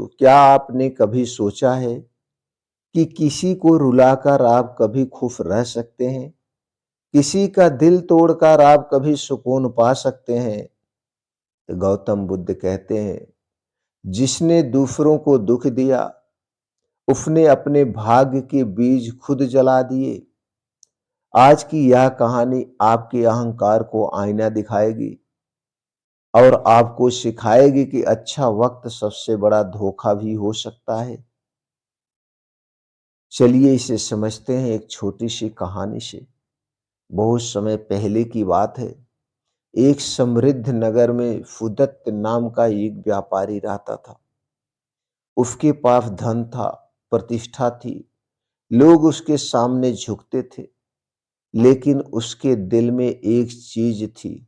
दोस्तों, क्या आपने कभी सोचा है कि किसी को रुलाकर आप कभी खुश रह सकते हैं? किसी का दिल तोड़कर आप कभी सुकून पा सकते हैं? तो गौतम बुद्ध कहते हैं, जिसने दूसरों को दुख दिया, उसने अपने भाग्य के बीज खुद जला दिए। आज की यह कहानी आपके अहंकार को आईना दिखाएगी और आपको सिखाएगी कि अच्छा वक्त सबसे बड़ा धोखा भी हो सकता है। चलिए इसे समझते हैं एक छोटी सी कहानी से। बहुत समय पहले की बात है। एक समृद्ध नगर में फुदत्त नाम का एक व्यापारी रहता था। उसके पास धन था, प्रतिष्ठा थी, लोग उसके सामने झुकते थे। लेकिन उसके दिल में एक चीज थी,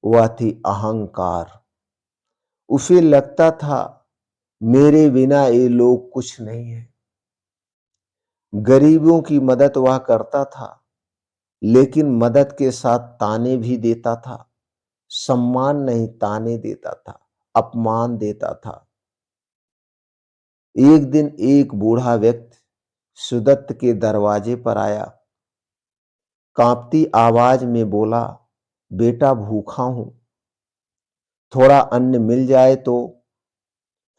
वह थी अहंकार। उसे लगता था मेरे बिना ये लोग कुछ नहीं है। गरीबों की मदद वह करता था, लेकिन मदद के साथ ताने भी देता था। सम्मान नहीं, ताने देता था, अपमान देता था। एक दिन एक बूढ़ा व्यक्ति सुदत्त के दरवाजे पर आया। कांपती आवाज में बोला, बेटा भूखा हूं, थोड़ा अन्न मिल जाए तो।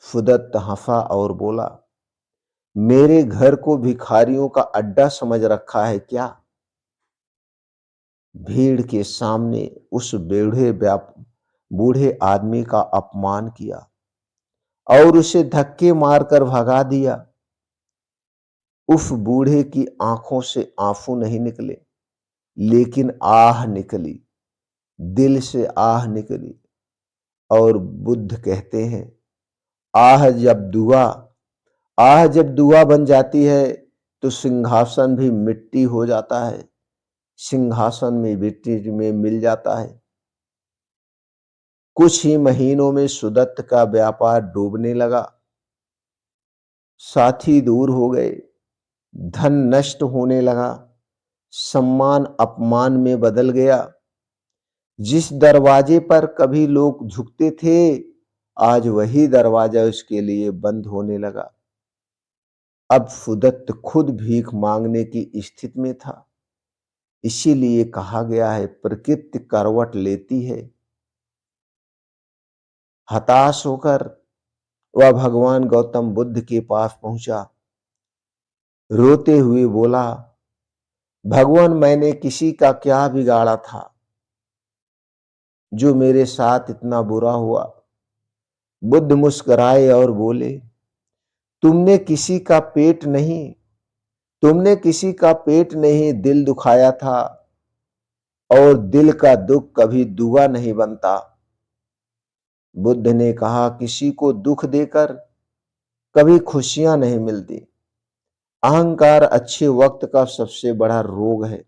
सुदत्त हंसा और बोला, मेरे घर को भिखारियों का अड्डा समझ रखा है क्या? भीड़ के सामने उस बूढ़े आदमी का अपमान किया और उसे धक्के मारकर भगा दिया। उस बूढ़े की आंखों से आंसू नहीं निकले, लेकिन आह निकली, दिल से आह निकली। और बुद्ध कहते हैं, आह जब दुआ बन जाती है तो सिंहासन भी मिट्टी हो जाता है, सिंहासन में मिट्टी में मिल जाता है। कुछ ही महीनों में सुदत्त का व्यापार डूबने लगा। साथी दूर हो गए, धन नष्ट होने लगा, सम्मान अपमान में बदल गया। जिस दरवाजे पर कभी लोग झुकते थे, आज वही दरवाजा उसके लिए बंद होने लगा। अब सुदत्त खुद भीख मांगने की स्थिति में था। इसीलिए कहा गया है, प्रकृति करवट लेती है। हताश होकर वह भगवान गौतम बुद्ध के पास पहुंचा। रोते हुए बोला, भगवान, मैंने किसी का क्या बिगाड़ा था जो मेरे साथ इतना बुरा हुआ? बुद्ध मुस्कुराए और बोले, तुमने किसी का पेट नहीं दिल दुखाया था, और दिल का दुख कभी दुआ नहीं बनता। बुद्ध ने कहा, किसी को दुख देकर कभी खुशियां नहीं मिलती। अहंकार अच्छे वक्त का सबसे बड़ा रोग है।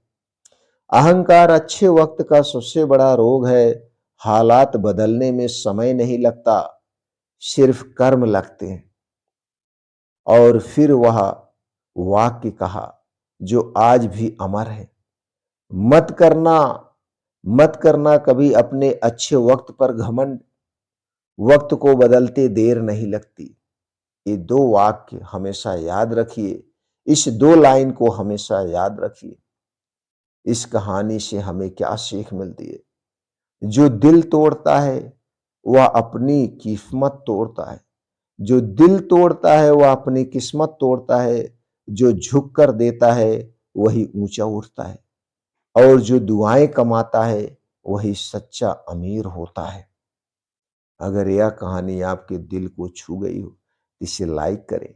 अहंकार अच्छे वक्त का सबसे बड़ा रोग है। हालात बदलने में समय नहीं लगता, सिर्फ कर्म लगते हैं। और फिर वह वाक्य कहा जो आज भी अमर है, मत करना कभी अपने अच्छे वक्त पर घमंड, वक्त को बदलते देर नहीं लगती। ये दो वाक्य हमेशा याद रखिए, इस दो लाइन को हमेशा याद रखिए। इस कहानी से हमें क्या सीख मिलती है? जो दिल तोड़ता है वह अपनी किस्मत तोड़ता है। जो दिल तोड़ता है वह अपनी किस्मत तोड़ता है। जो झुक कर देता है वही ऊंचा उठता है, और जो दुआएं कमाता है वही सच्चा अमीर होता है। अगर यह कहानी आपके दिल को छू गई हो, इसे लाइक करें,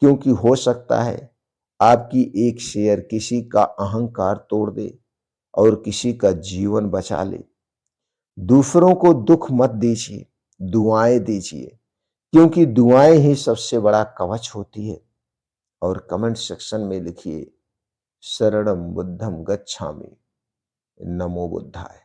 क्योंकि हो सकता है आपकी एक शेयर किसी का अहंकार तोड़ दे और किसी का जीवन बचा ले। दूसरों को दुख मत दीजिए, दुआएं दीजिए, क्योंकि दुआएं ही सबसे बड़ा कवच होती है। और कमेंट सेक्शन में लिखिए, शरणम बुद्धम गच्छामि, नमो बुद्धाय।